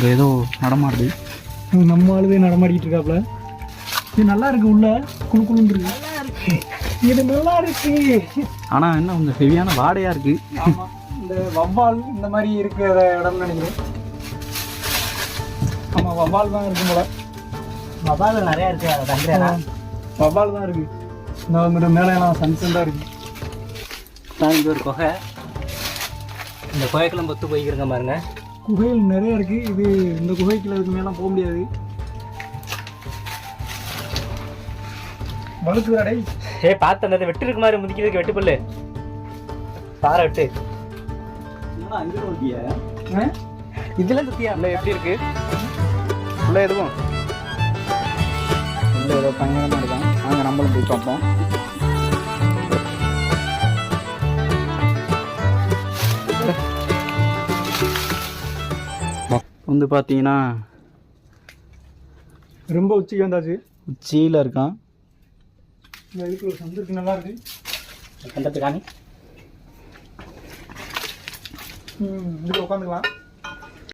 அங்கே ஏதோ நடமாடுது. நம்ம ஆளுதே நடமாடிக்கிட்டு இருக்காப்புல. இது நல்லா இருக்கு, உள்ள குழு குழுன்னு இருக்கு. நல்லா இருக்கு, இது நல்லா இருக்கு. ஆனால் என்ன கொஞ்சம் ஹெவியான வாடையாக இருக்குது. ஆமாம், இந்த வவ்வால் இந்த மாதிரி இருக்கிற இடம் நினைக்கிறேன். ஆமாம், வவ்வால் தான் இருக்கும் போல. வவ்வால் நிறையா இருக்குது. அதை தங்குறேன். வவ்வால் தான் இருக்குது. இந்த வந்துட்டு மேலே எல்லாம் சன்செண்டாக இருக்குது. இங்கே ஒரு குகை. இந்த குகைக்கெல்லாம் பொத்து போய்க்கிறங்க பாருங்க. குகைகள் நிறைய இருக்குது. இது இந்த குகைக்குள்ள இதுக்கு மேலாம் போக முடியாது. வழுக்குதாடை. பார்த்து அந்த வெட்டு இருக்கு மாதிரி முதிக்கிறதுக்கு வெட்டு பல்லு பாறை வெட்டு. அங்கே ஓட்டிய இதெல்லாம் சுத்தியா உள்ள எப்படி இருக்கு? உள்ள எதுவும் உள்ள ஏதோ பயங்கரமாக இருக்கான். அங்கே நம்மளும் போய் பார்ப்போம். வந்து பார்த்தீங்கன்னா ரொம்ப உச்சிக்கு வந்தாச்சு. உச்சியில் இருக்கான். இந்த இதுக்கு ஒரு சந்து இருக்கு, நல்லா இருக்கு. கண்டத்து காணி. இதுக்கு உட்காந்துக்கலாம்.